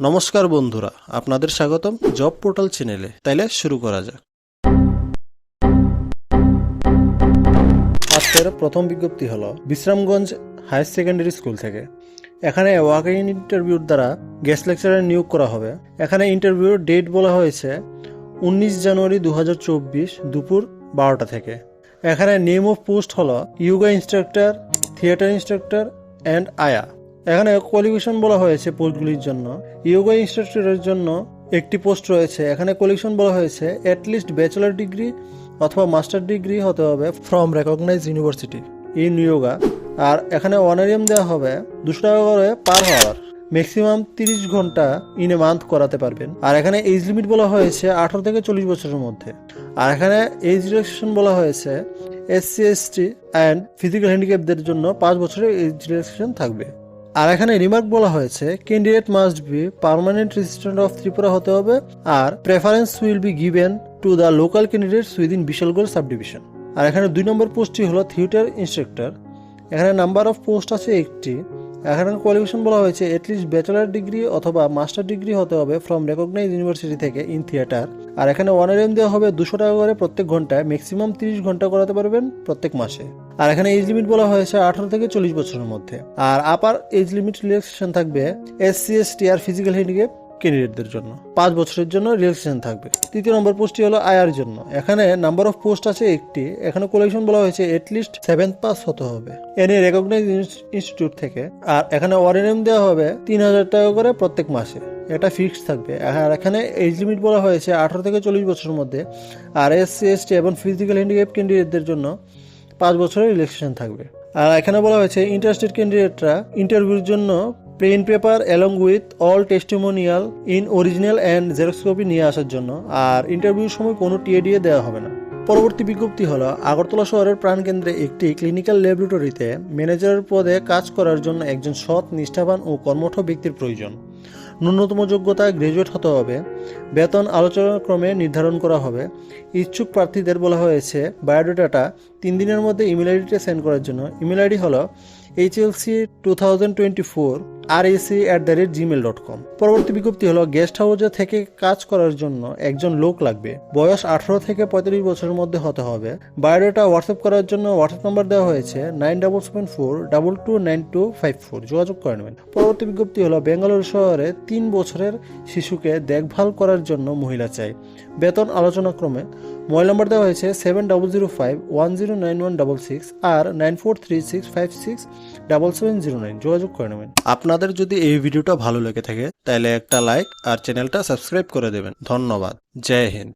নমস্কার বন্ধুরা, আপনাদের স্বাগতম জব পোর্টাল চ্যানেলে। তাইলে শুরু করা যাক। আজকের প্রথম বিজ্ঞপ্তি হলো বিশ্রামগঞ্জ হায়ার সেকেন্ডারি স্কুল থেকে। এখানে ওয়াক ইন ইন্টারভিউর দ্বারা গেস্ট লেকচারার নিয়োগ করা হবে। এখানে ইন্টারভিউর ডেট বলা হয়েছে 19 জানুয়ারি 2024 দুপুর 12টা থেকে। এখানে নেম অফ পোস্ট হলো yoga instructor, theatre instructor and আয়া। এখানে কোয়ালিফিকেশন বলা হয়েছে পোস্টগুলির জন্য। ইয়োগা ইনস্ট্রাক্টরের জন্য একটি পোস্ট রয়েছে। এখানে কোয়ালিফিকেশন বলা হয়েছে অ্যাটলিস্ট ব্যাচেলার ডিগ্রি অথবা মাস্টার ডিগ্রি হতে হবে from recognise university in yoga. আর এখানে অনারিয়াম দেওয়া হবে 200 টাকা করে পার আওয়ার। ম্যাক্সিমাম 30 ঘন্টা ইন এ মান্থ করাতে পারবেন। আর এখানে এজ লিমিট বলা হয়েছে 18 থেকে 40 বছরের মধ্যে। আর এখানে এজ রিল্যাক্সেশন বলা হয়েছে SC ST অ্যান্ড ফিজিক্যাল হ্যান্ডিক্যাপদের জন্য 5 বছরের এজ রিল্যাক্সেশন থাকবে। আর এখানে রিমার্ক বলা হয়েছে candidate must be permanent resident of Tripura হতে হবে। আর preference will be given to the local candidates within Bishalgarh sub division. আর এখানে 2 নম্বর পোস্টটি হলো থিয়েটার ইনস্ট্রাক্টর। এখানে নাম্বার অফ পোস্ট আছে একটি। এখানে কোয়ালিফিকেশন বলা হয়েছে এটলিস্ট ব্যাচেলার ডিগ্রি অথবা মাস্টার ডিগ্রি হতে হবে ফ্রম রেকগনাইজ ইউনিভার্সিটি থেকে ইন থিয়েটার। আর এখানে অনারিয়াম দেওয়া হবে 200 টাকা করে প্রত্যেক ঘন্টায়। ম্যাক্সিমাম 30 ঘন্টা করাতে পারবেন প্রত্যেক মাসে। আর এখানে এজ লিমিট বলা হয়েছে 18 থেকে 40 বছরের মধ্যে। আর আপার এজ লিমিট রিল্যাক্সেশন থাকবে SC ST আর ফিজিক্যাল হ্যান্ডিক্যাপ ক্যান্ডিডেটদের জন্য 5 বছরের জন্য রিল্যাক্সেশন থাকবে। 3 নম্বর পোস্টটি হলো আয়ার জন্য। এখানে নাম্বার অফ পোস্ট আছে একটি। এখানে কোয়ালিফিকেশন বলা হয়েছে এটলিস্ট 7th পাস হতে হবে এনি রেকগনাইজ ইনস্টিটিউট থেকে। আর এখানে অনারিয়াম দেওয়া হবে 3000 টাকা করে প্রত্যেক মাসে। এটা ফিক্সড থাকবে। আর এখানে এজ লিমিট বলা হয়েছে 18 থেকে 40 বছরের মধ্যে। আর SC ST এবং ফিজিক্যাল হ্যান্ডিক্যাপ ক্যান্ডিডেটদের জন্য 5 বছরের রিল্যাক্সেশন থাকবে। আর এখানে বলা হয়েছে ইন্টারেস্টেড ক্যান্ডিডেটরা ইন্টারভিউর জন্য plane paper along with all testimonial in original and xerox copy নিয়ে আসার জন্য। আর ইন্টারভিউর সময় কোনো টিএডিএ দেওয়া হবে না। পরবর্তী বিজ্ঞপ্তি হলো আগরতলা শহরের প্রাণকেন্দ্রে একটি ক্লিনিক্যাল ল্যাবরেটরিতে ম্যানেজারের পদে কাজ করার জন্য একজন সৎ, নিষ্ঠাবান ও কর্মঠ ব্যক্তির প্রয়োজন। ন্যূনতম যোগ্যতা গ্র্যাজুয়েট হতে হবে। বেতন আলোচনাক্রমে নির্ধারণ করা হবে। ইচ্ছুক প্রার্থীদের বলা হয়েছে বায়োডাটা 3 দিনের মধ্যে ইমেল আইডিতে সেন্ড করার জন্য। ইমেল আইডি হলো hlc2024rec@gmail.com। পরবর্তী বিজ্ঞপ্তি হলো গেস্ট হাউসে থেকে কাজ করার জন্য একজন লোক লাগবে। বয়স 18 থেকে 35 বছরের মধ্যে হতে হবে। বায়োডাটা হোয়াটসঅ্যাপ করার জন্য হোয়াটসঅ্যাপ নাম্বার দেওয়া হয়েছে 9774229254। যোগাযোগ করে নেবেন। পরবর্তী বিজ্ঞপ্তি হলো বেঙ্গালুরু শহরে 3 বছরের শিশুকে দেখভাল করার জন্য মহিলা চাই। বেতন আলোচনাক্রমে। মোবাইল নাম্বার দেওয়া হয়েছে 7005109166 আর 9436567709। যোগাযোগ করে নেবেন। আপনাদের যদি এই ভিডিওটা ভালো লেগে থাকে তাহলে একটা লাইক আর চ্যানেলটা সাবস্ক্রাইব করে দেবেন। ধন্যবাদ। জয় হিন্দ।